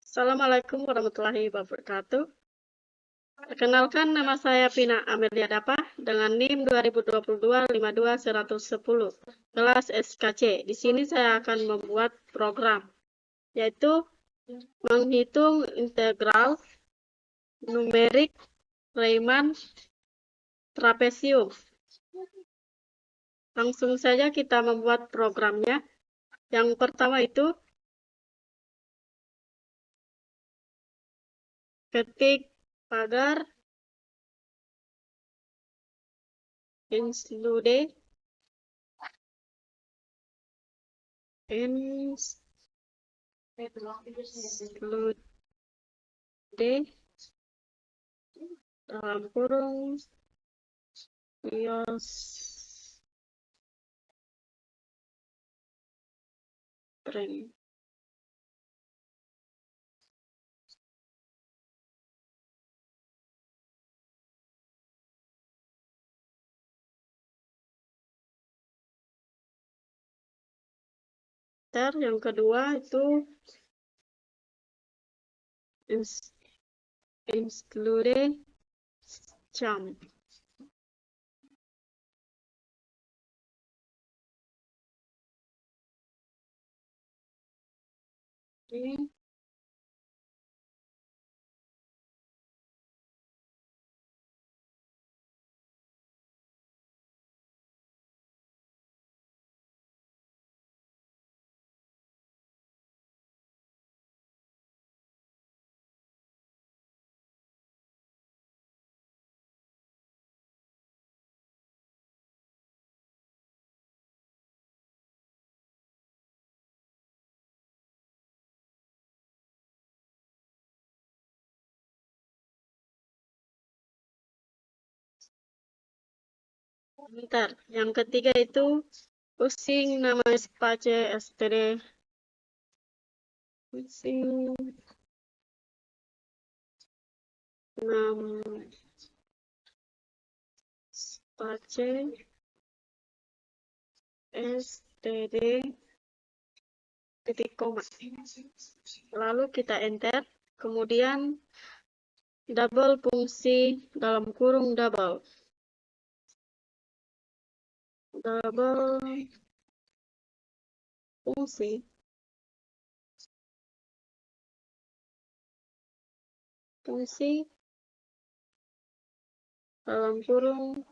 Assalamualaikum warahmatullahi wabarakatuh. Perkenalkan, nama saya Pina Amelia Dapa dengan NIM 2022-52-110, kelas SKC. Di sini saya akan membuat program, yaitu menghitung integral numerik Riemann trapesium. Langsung saja kita membuat programnya. Yang pertama itu ketik pagar include dalam kurung ios string. Yang kedua itu include jam. Ini bentar. Yang ketiga itu pusing nama space std. Pusing nama space std titik koma. Lalu kita enter, kemudian double fungsi dalam kurung double fungsi dalam kurung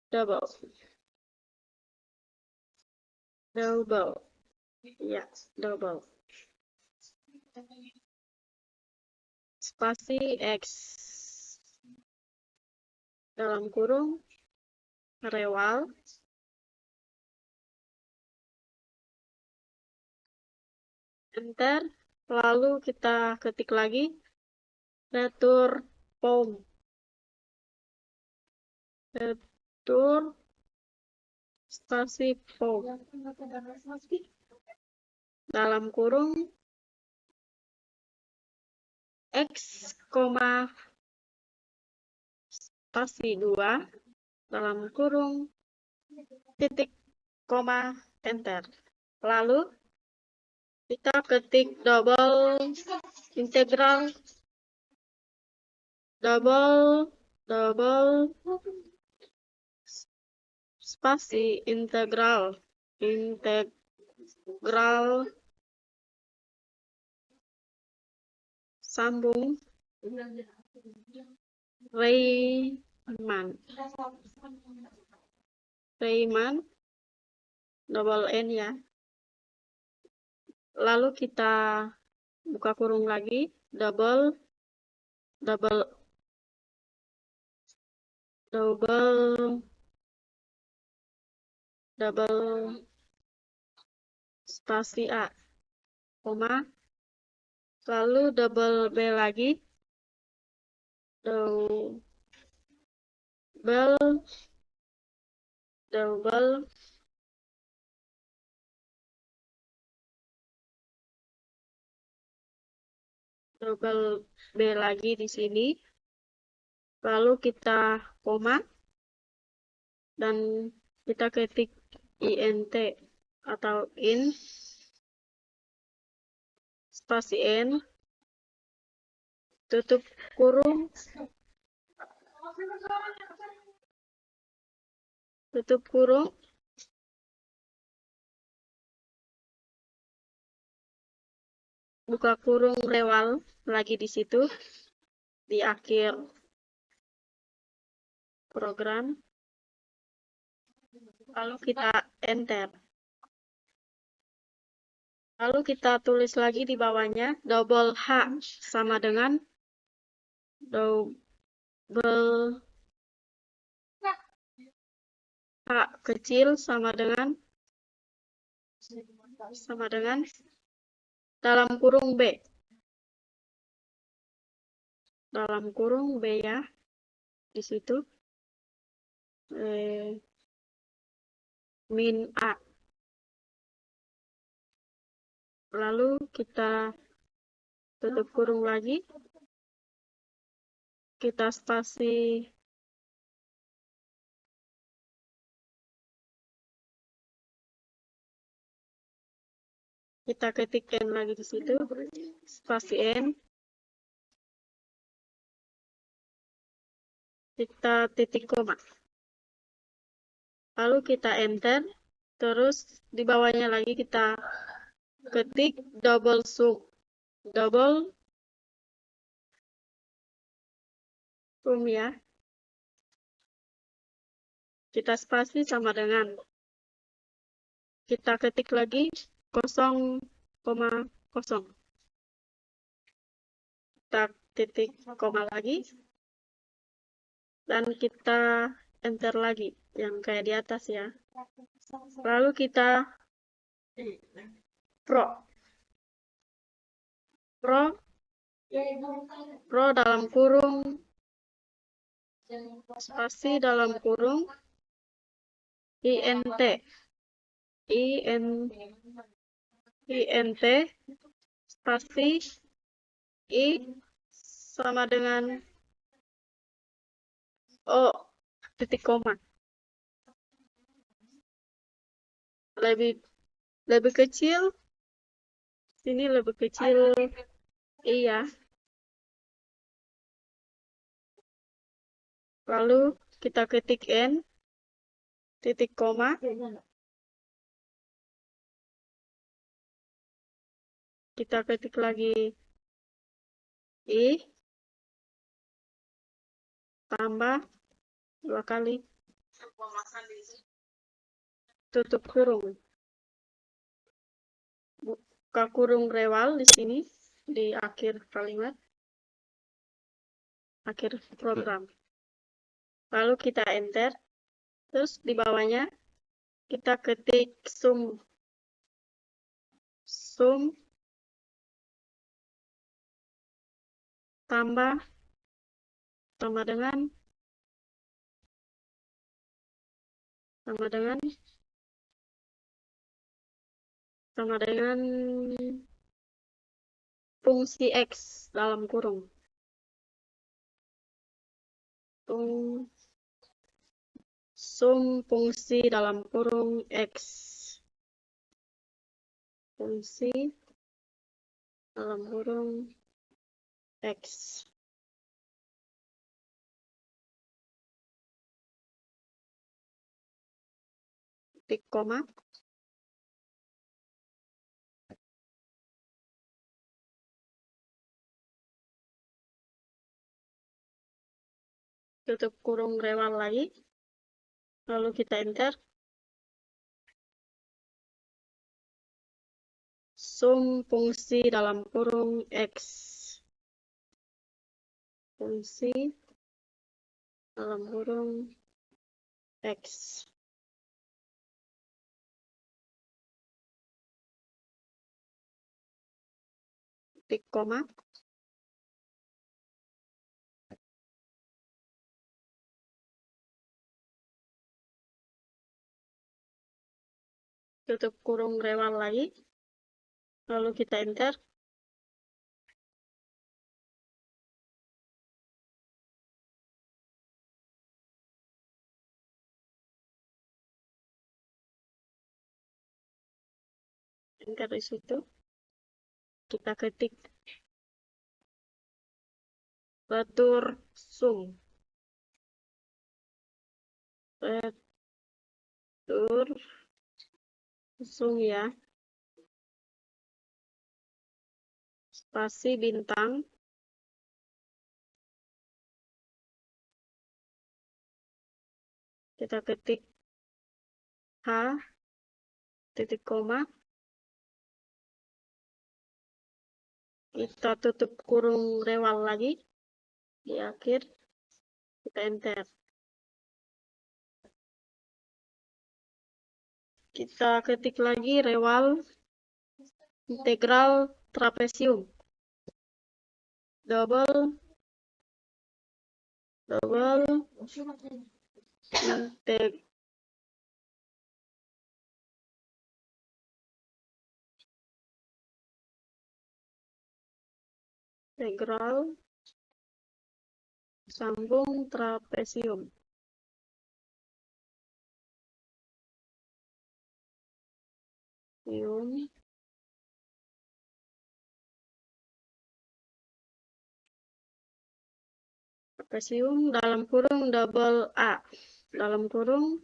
double ya, double spasi x dalam kurung rewal enter, lalu kita ketik lagi return spasi dalam kurung x, spasi 2 dalam kurung titik koma enter. Lalu kita ketik double spasi integral sambung Riemann double n ya. Lalu kita buka kurung lagi, double spasi a, koma, lalu double b lagi, double b lagi di sini, lalu kita koma dan kita ketik int atau int spasi N, tutup kurung, tutup kurung, buka kurung rewal lagi di situ, di akhir program, lalu kita enter. Lalu kita tulis lagi di bawahnya, double H sama dengan double H kecil sama dengan dalam kurung B. Dalam kurung B ya, di situ. Min A. Lalu kita tutup kurung lagi. Kita spasi kita ketik N lagi di situ, spasi N, kita titik koma, lalu kita enter, terus di bawahnya lagi kita ketik double sum ya, kita spasi sama dengan, kita ketik lagi 0,0, kita titik koma lagi, dan kita enter lagi yang kayak di atas ya. Lalu kita pro dalam kurung, spasi dalam kurung int spasi i sama dengan titik koma, lebih kecil, sini lebih kecil iya. Lalu kita ketik N, titik koma, kita ketik lagi I, tambah 2 kali, tutup kurung, buka kurung rewal di sini, di akhir kalimat, akhir program. Lalu kita enter, terus di bawahnya kita ketik sum tambah sama dengan fungsi X dalam kurung. Sum fungsi dalam kurung X. Fungsi dalam kurung X. Titik koma. Tutup kurung rewal lagi. Lalu kita enter. Sum fungsi dalam kurung X. Fungsi dalam kurung X. Titik koma. Tutup kurung rewal lagi. Lalu kita enter. Enter di situ. kita ketik retour sum ya, spasi bintang, kita ketik H titik koma, kita tutup kurung rewal lagi di akhir, kita enter. Kita ketik lagi rewal integral trapesium, double integral sambung trapesium. Trapesium dalam kurung double A, dalam kurung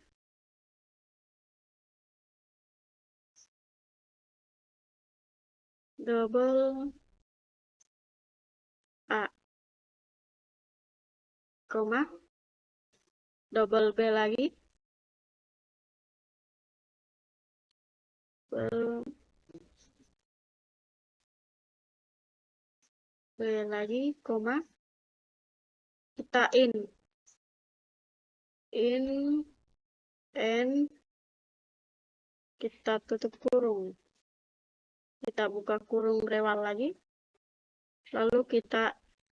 double A, koma, double B lagi, B lagi, koma, kita N, kita tutup kurung, kita buka kurung rewal lagi, lalu kita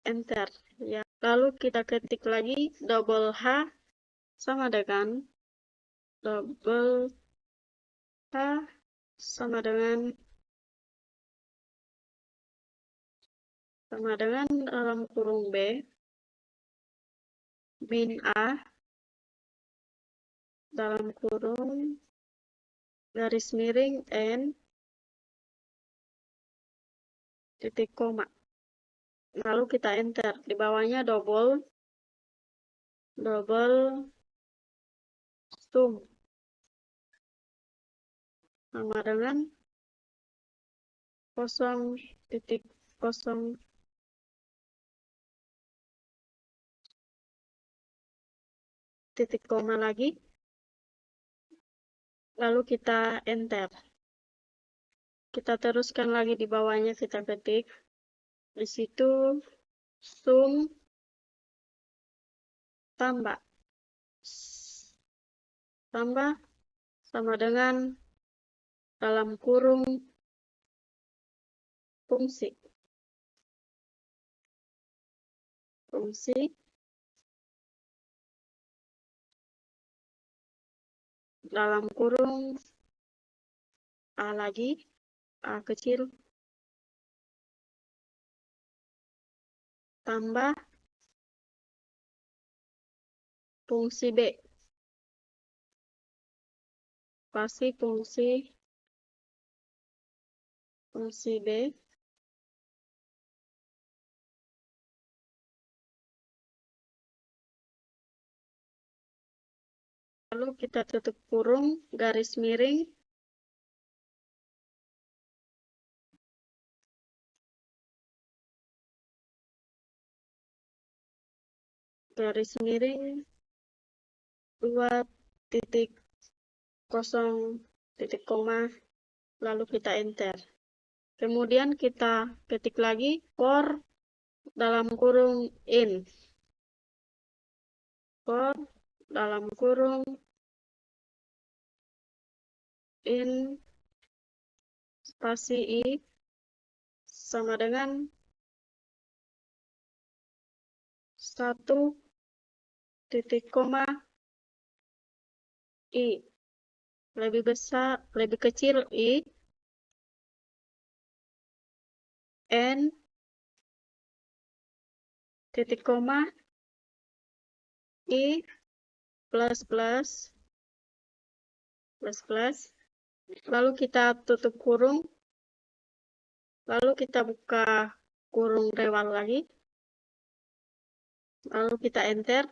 enter ya, lalu kita ketik lagi double H sama dengan double H sama dengan dalam kurung B bin A dalam kurung garis miring N titik koma, lalu kita enter. Di bawahnya double sum sama dengan 0.0 titik koma lagi, lalu kita enter. Kita teruskan lagi di bawahnya, kita ketik di situ sum tambah sama dengan dalam kurung fungsi dalam kurung A lagi, A kecil, tambah fungsi B, pasti fungsi B, lalu kita tutup kurung garis miring garis miring 2.0 titik koma, lalu kita enter. Kemudian kita ketik lagi for dalam kurung in, for dalam kurung in spasi I sama dengan 1.0 I, lebih besar, lebih kecil I, N titik koma I plus lalu kita tutup kurung Lalu kita buka kurung rewal lagi. Lalu kita enter.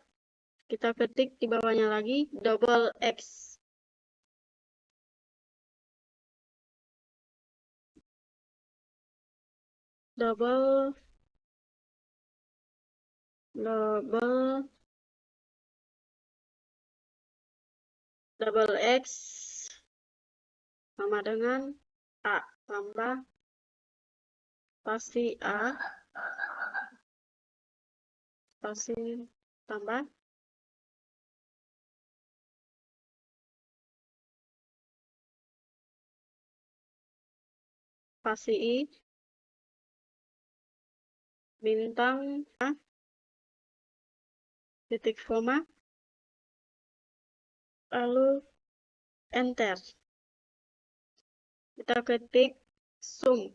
Kita ketik di bawahnya lagi double X. Double X sama dengan A tambah spasi A spasi tambah spasi I bintang A titik koma lalu enter. Kita ketik sum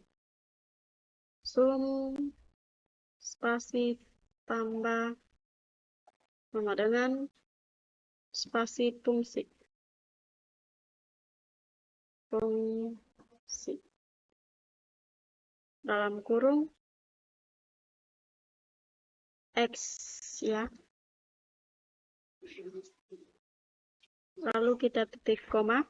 spasi tambah sama dengan spasi fungsi dalam kurung X ya. Lalu kita titik koma.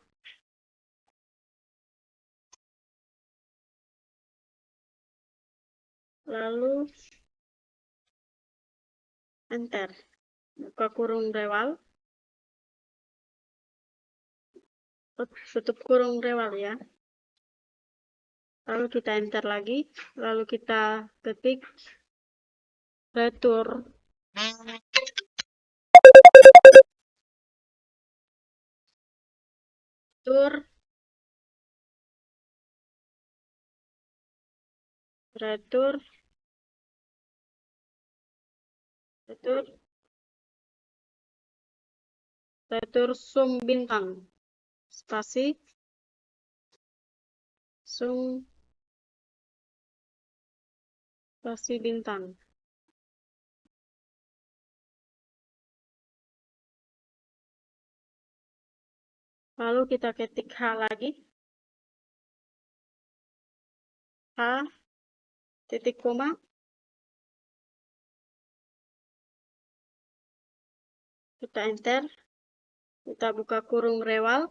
Lalu enter. Buka kurung rewal. Tutup kurung rewal ya. Lalu kita enter lagi. Lalu kita ketik retur. Retur sum bintang spasi sum spasi bintang. Lalu kita ketik H lagi. H titik koma. Kita enter. Kita buka kurung rewal.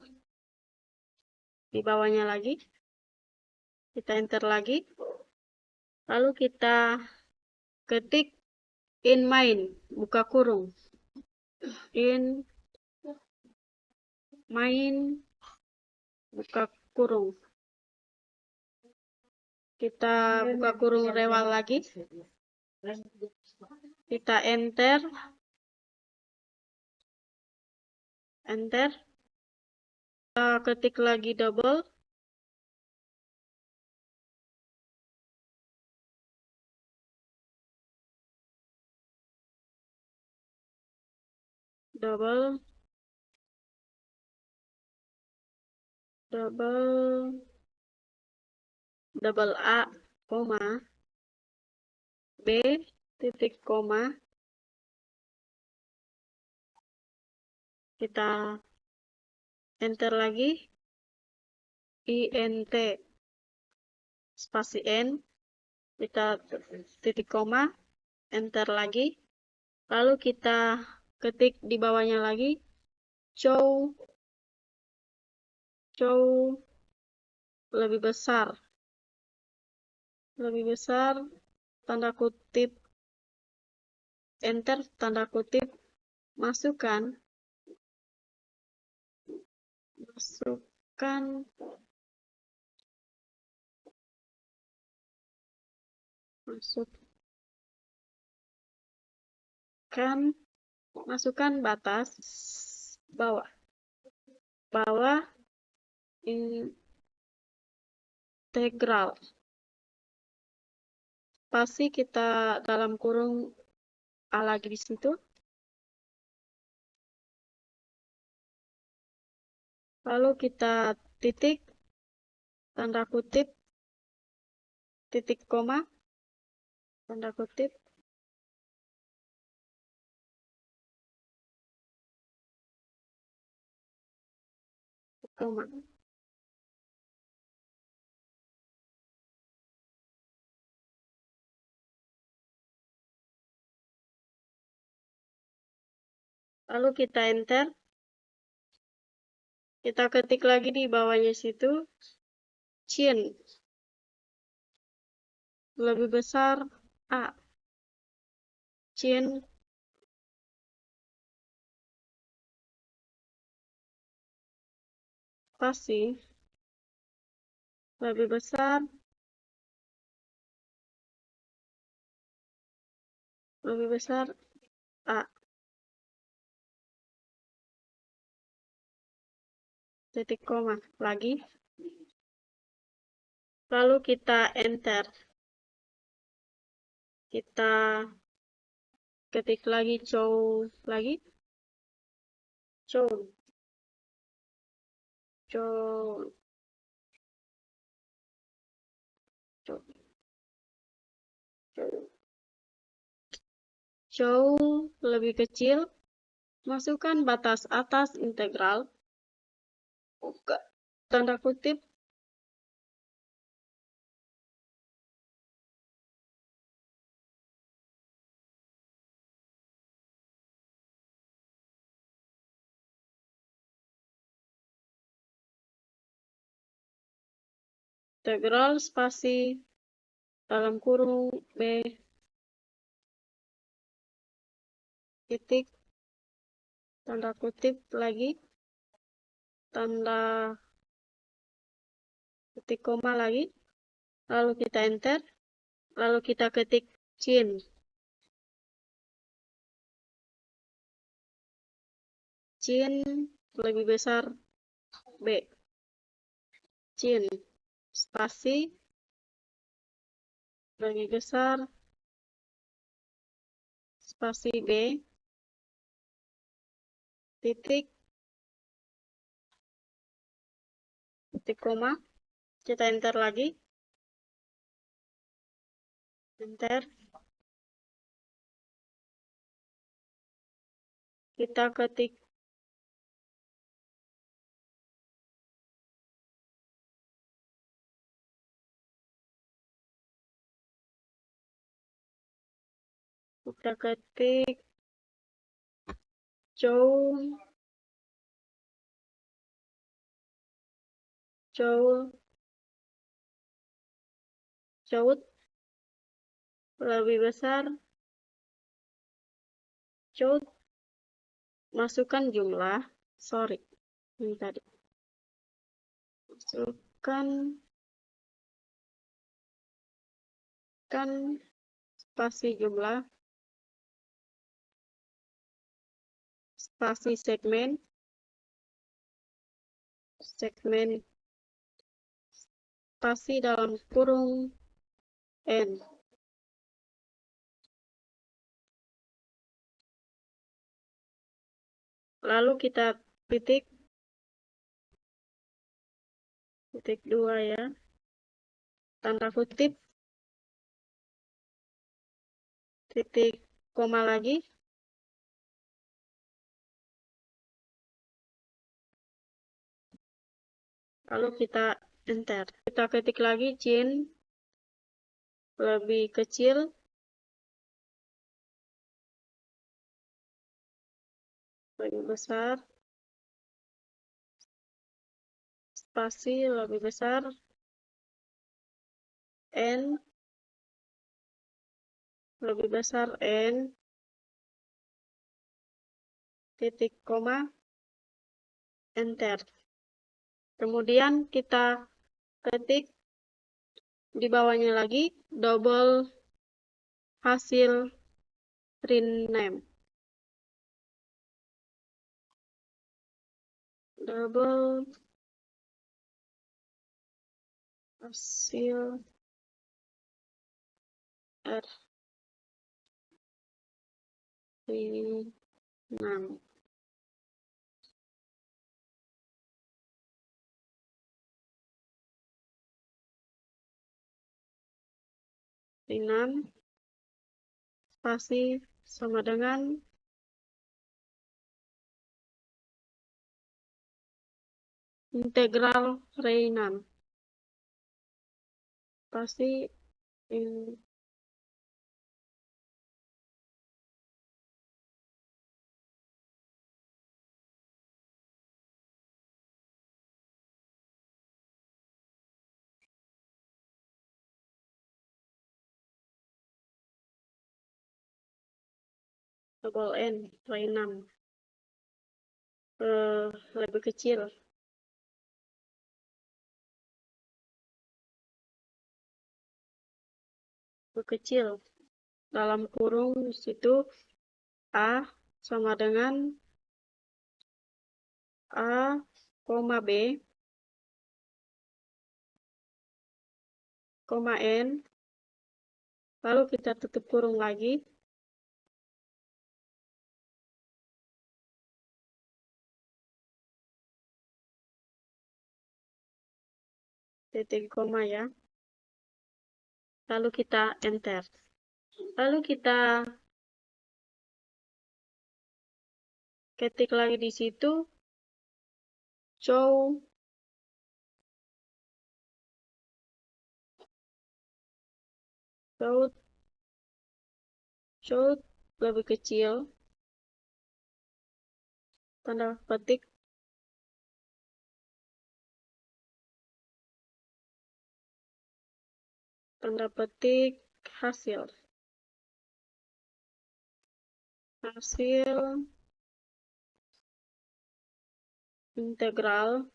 Di bawahnya lagi. Kita enter lagi. Lalu kita ketik in main. Buka kurung. In main. Buka kurung. Kita buka kurung rewal lagi. Kita enter. Kita ketik lagi double. Double A, koma, B, titik koma. Kita enter lagi. INT, spasi N. Kita titik koma, enter lagi. Lalu kita ketik di bawahnya lagi. Cow lebih besar, tanda kutip, enter, tanda kutip, masukkan masukkan batas bawah integral spasi kita dalam kurung A lagi di situ. Lalu kita titik, tanda kutip, titik koma, tanda kutip, koma. Lalu kita enter. Kita ketik lagi di bawahnya situ, Chin lebih besar A. Chin spasi lebih besar A. Titik koma lagi. Lalu kita enter. Kita ketik lagi Chow lagi. Chow. Chow. Chow. Chow. Chow lebih kecil. Masukkan batas atas integral. Buka tanda kutip. Integral spasi dalam kurung B titik tanda kutip lagi, tanda titik koma lagi, lalu kita enter, lalu kita ketik Chin. Chin lebih besar B. Chin spasi lebih besar spasi B titik koma, kita enter lagi, enter, kita ketik Chow lebih besar Chow, masukkan jumlah, ini tadi, masukkan spasi jumlah, spasi segmen spasi dalam kurung N. Lalu kita titik 2 ya, tanda kutip, titik koma lagi, lalu kita enter. Kita ketik lagi Chin lebih kecil lebih besar spasi lebih besar N lebih besar N titik koma, enter. Kemudian kita ketik di bawahnya lagi double hasil rename, double hasil rename. Rename spasi sama dengan integral rename spasi double N, ray 6. Lebih kecil. Lebih kecil. Dalam kurung di situ A sama dengan A, B, N, lalu kita tutup kurung lagi, titik koma ya, lalu kita enter, lalu kita ketik lagi di situ show lebih kecil, tanda petik, hasil integral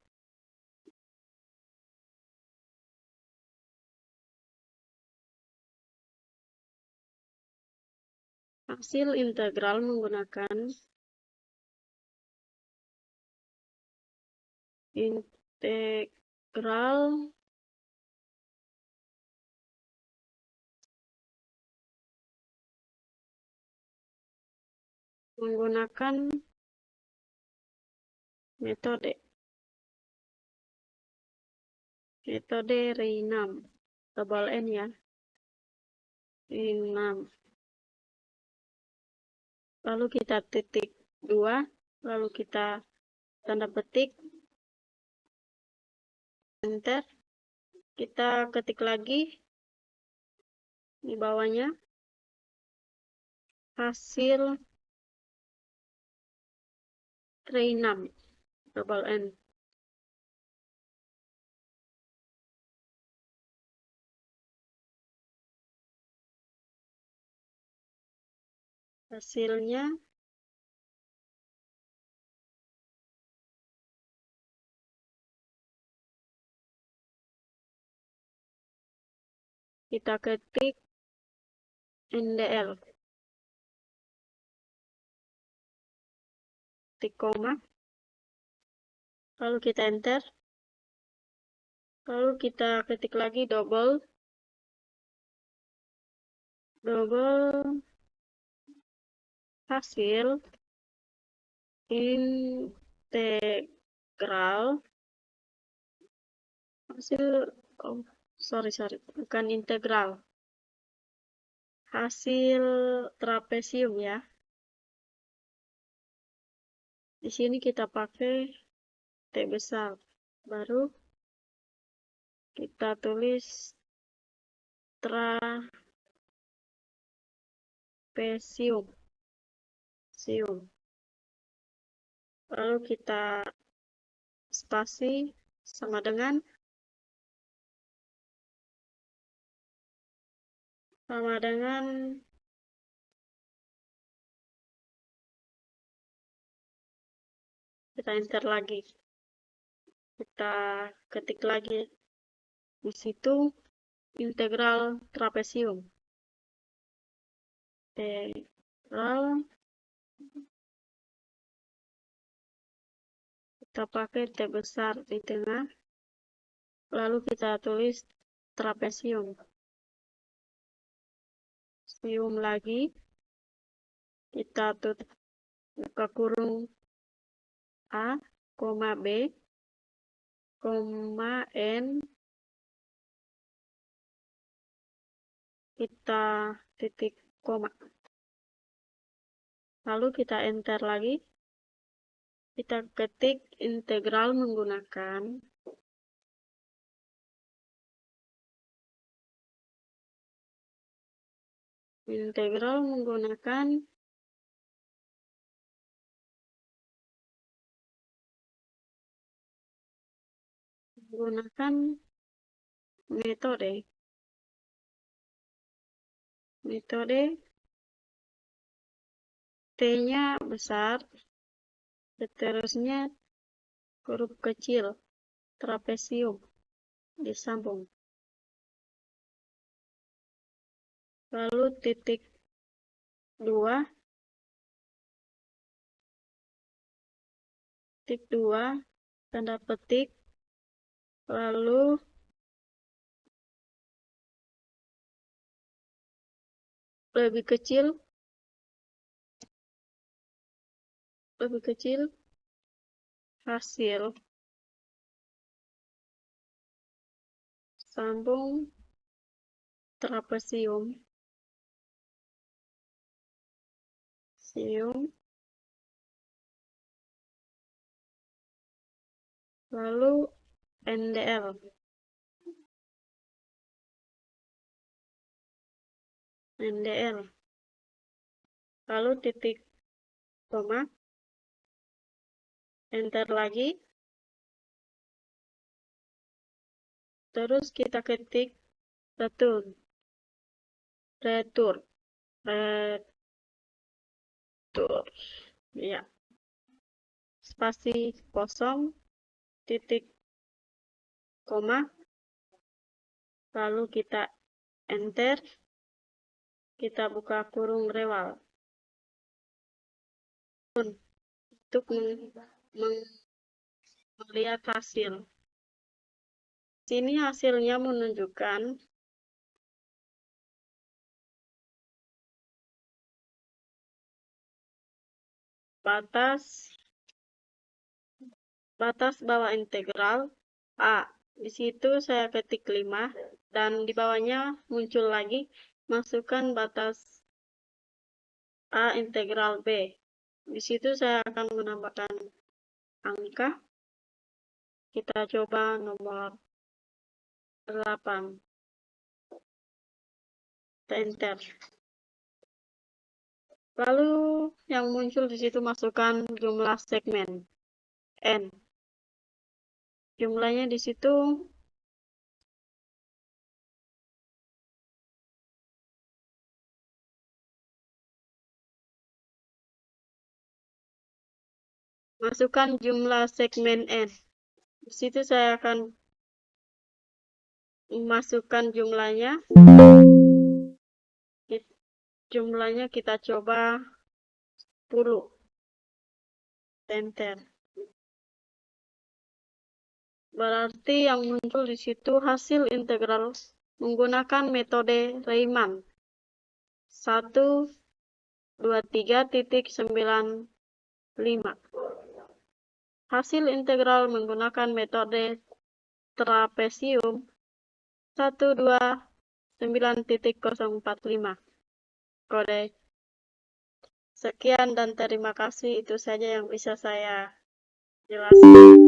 menggunakan metode ray 6, double N ya, ray 6. Lalu kita titik 2, lalu kita tanda petik, enter, kita ketik lagi di bawahnya hasil ray 6, double N. Hasilnya kita ketik NDL, titik koma, lalu kita enter, lalu kita ketik lagi double hasil integral bukan integral, hasil trapesium ya. Di sini kita pakai T besar, baru kita tulis trapesium, lalu kita spasi sama dengan kita enter lagi, kita ketik lagi di situ integral trapesium, kita pakai T besar di tengah, lalu kita tulis trapesium, lagi, kita tutup buka kurung A, B, N, kita titik koma, lalu kita enter lagi, kita ketik integral menggunakan metode T-nya besar, seterusnya huruf kecil, trapesium, disambung. Lalu titik 2, tanda petik, lalu lebih kecil, hasil, sambung, trapesium, lalu NDL. Lalu titik koma, enter lagi, terus kita ketik retur, ya, spasi kosong, titik koma, lalu kita enter, kita buka kurung rewal untuk melihat hasil. Sini hasilnya menunjukkan batas bawah integral A. Di situ saya ketik 5 dan di bawahnya muncul lagi masukkan batas A integral B. Di situ saya akan menambahkan angka. Kita coba nomor 8. Kita enter. Lalu yang muncul di situ masukkan jumlah segmen N. Jumlahnya di situ masukkan jumlah segmen N. Di situ saya akan memasukkan jumlahnya. Jumlahnya kita coba 10. Enter. Berarti yang muncul di situ hasil integral menggunakan metode Riemann 123.95. Hasil integral menggunakan metode trapesium 129.045. Kode. Sekian dan terima kasih, itu saja yang bisa saya jelaskan.